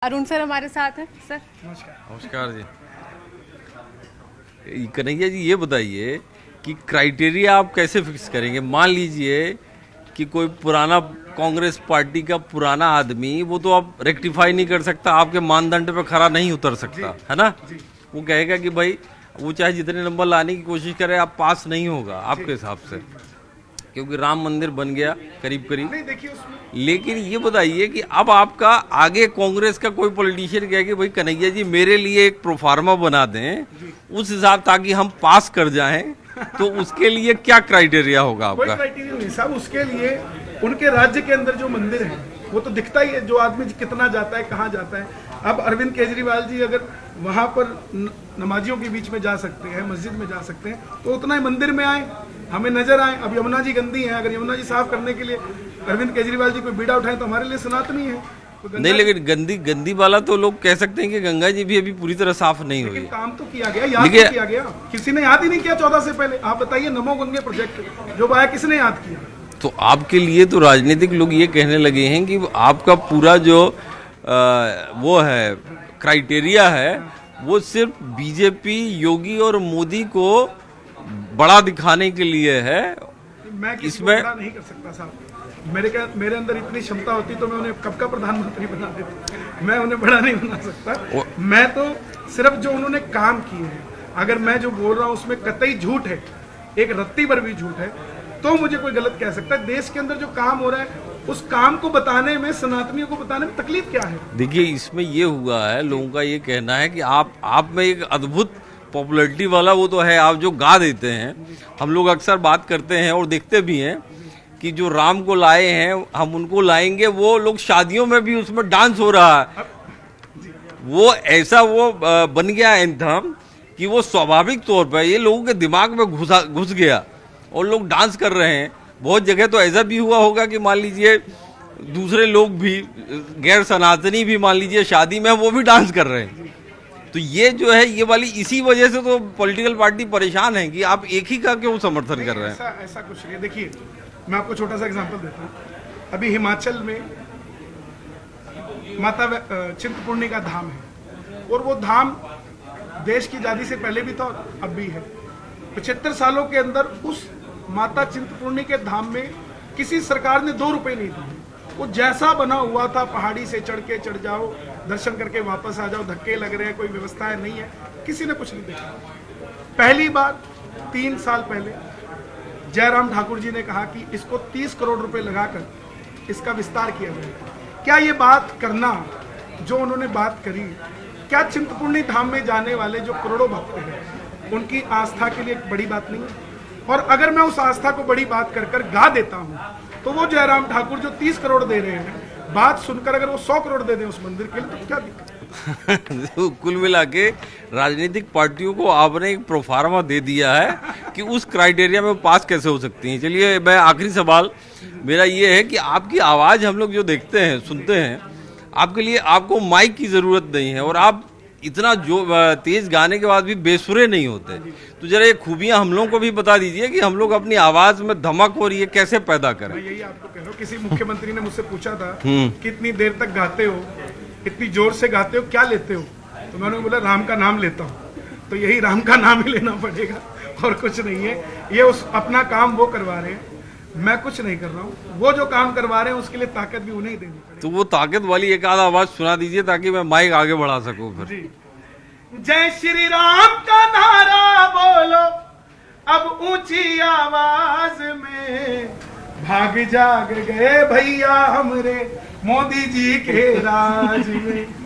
Arun sir हमारे साथ हैं। सर नमस्कार जी। कन्हैया जी, ये बताइए कि क्राइटेरिया आप कैसे फिक्स करेंगे। मान लीजिए कि कोई पुराना कांग्रेस पार्टी का पुराना आदमी, वो तो आप रेक्टिफाई नहीं कर सकता, आपके मानदंड पे खरा नहीं उतर सकता, है ना। वो कहेगा कि भाई वो चाहे जितने नंबर लाने की कोशिश करे, आप पास नहीं होगा आपके हिसाब से, क्योंकि राम मंदिर बन गया करीब करीब। लेकिन ये बताइए कि अब आपका आगे कांग्रेस का कोई पॉलिटिशियन कहे कि भाई कन्हैया जी मेरे लिए एक प्रोफार्मा बना दें उस हिसाब, ताकि हम पास कर जाएं, तो उसके लिए क्या क्राइटेरिया होगा आपका? कोई क्राइटेरिया नहीं साहब। उसके लिए उनके राज्य के अंदर जो मंदिर है वो तो दिखता ही है, जो आदमी कितना जाता है, कहाँ जाता है। अब अरविंद केजरीवाल जी अगर वहां पर नमाजियों के बीच में जा सकते हैं, मस्जिद में जा सकते हैं, तो उतना ही मंदिर में आए, हमें नजर आए। अब यमुना जी गंदी है, अगर यमुना जी साफ करने के लिए अरविंद केजरीवाल जी कोई बीड़ा उठाए तो हमारे लिए सनातनी है। तो नहीं, लेकिन गंदी वाला तो लोग कह सकते हैं कि गंगा जी भी अभी पूरी तरह साफ नहीं हुई। काम तो किया गया, याद तो किया गया। किसी ने याद ही नहीं किया 14 से पहले। आप बताइए, नमो गंगे प्रोजेक्ट जो आया, किसने याद किया? तो आपके लिए तो राजनीतिक लोग ये कहने लगे हैं कि आपका पूरा जो वो है क्राइटेरिया है, वो सिर्फ बीजेपी, योगी और मोदी को बड़ा दिखाने के लिए है। मैं इसमें बड़ा नहीं कर सकता साहब। मेरे अंदर इतनी क्षमता होती तो मैं उन्हें कब का प्रधानमंत्री बना देता। मैं उन्हें बड़ा नहीं बना सकता। मैं तो सिर्फ जो उन्होंने काम किए हैं, अगर मैं जो बोल रहा हूँ उसमें कतई झूठ है, एक रत्ती भर भी झूठ है, तो मुझे कोई गलत कह सकता है। देश के अंदर जो काम हो रहा है उस काम को बताने में, सनातनियों को बताने में तकलीफ क्या है? देखिए, इसमें ये हुआ है, लोगों का ये कहना है कि आप में एक अद्भुत पॉपुलैरिटी वाला वो तो है, आप जो गा देते हैं। हम लोग अक्सर बात करते हैं और देखते भी हैं कि जो राम को लाए हैं हम उनको लाएंगे, वो लोग शादियों में भी उसमें डांस हो रहा है। वो ऐसा वो बन गया एंथम कि वो स्वाभाविक तौर पर ये लोगों के दिमाग में घुस गया और लोग डांस कर रहे हैं। बहुत जगह तो ऐसा भी हुआ होगा कि मान लीजिए दूसरे लोग भी, गैर सनातनी भी मान लीजिए शादी में, वो भी डांस कर रहे हैं। तो ये जो है, ये वाली इसी वजह से तो पॉलिटिकल पार्टी परेशान है कि आप एक ही का क्यों समर्थन कर रहे हैं। ऐसा कुछ नहीं। देखिए, मैं आपको छोटा सा एग्जांपल देता हूँ। अभी हिमाचल में माता चिंतपूर्णी का धाम है, और वो धाम देश की आजादी से पहले भी था और अब भी है। 75 सालों के अंदर उस माता चिंतपूर्णी के धाम में किसी सरकार ने 2 रुपए नहीं दिए। वो जैसा बना हुआ था, पहाड़ी से चढ़ जाओ, दर्शन करके वापस आ जाओ, धक्के लग रहे हैं, कोई व्यवस्था नहीं है, किसी ने कुछ नहीं देखा। पहली बार 3 साल पहले जयराम ठाकुर जी ने कहा कि इसको 30 करोड़ रुपए लगाकर इसका विस्तार किया जाए। क्या ये बात करना जो उन्होंने बात करी, क्या चिंतपूर्णी धाम में जाने वाले जो करोड़ों भक्त हैं उनकी आस्था के लिए एक बड़ी बात नहीं है? और अगर मैं उस आस्था को बड़ी बात कर गा देता हूं, तो वो जयराम ठाकुर जो 30 करोड़ दे रहे हैं, बात सुनकर अगर वो 100 करोड़ दे दें उस मंदिर के लिए, तो क्या दिक्कत? तो कुल मिला के राजनीतिक पार्टियों को आपने एक प्रोफार्मा दे दिया है कि उस क्राइटेरिया में पास कैसे हो सकती हैं। चलिए, मैं आखिरी सवाल मेरा ये है कि आपकी आवाज़ हम लोग जो देखते हैं, सुनते हैं, आपके लिए आपको माइक की ज़रूरत नहीं है और आप इतना जो तेज गाने के बाद भी बेसुरे नहीं होते। तो जरा ये खूबियां हम लोगों को भी बता दीजिए कि हम लोग अपनी आवाज में धमक और ये कैसे पैदा करें। मैं यही आपको कह रहा हूँ। किसी मुख्यमंत्री ने मुझसे पूछा था कि इतनी देर तक गाते हो, इतनी जोर से गाते हो, क्या लेते हो? तो मैंने बोला राम का नाम लेता हूँ। तो यही राम का नाम ही लेना पड़ेगा और कुछ नहीं है। ये उस अपना काम वो करवा रहे हैं, मैं कुछ नहीं कर रहा हूँ। वो जो काम करवा रहे हैं उसके लिए ताकत भी उन्हें ही देनी पड़ेगी। तो वो ताकत वाली एक आध आवाज सुना दीजिए ताकि मैं माइक आगे बढ़ा सकूं फिर। जय श्री राम का नारा बोलो अब ऊंची आवाज में, भाग जाग गए भैया हमरे मोदी जी के राज में।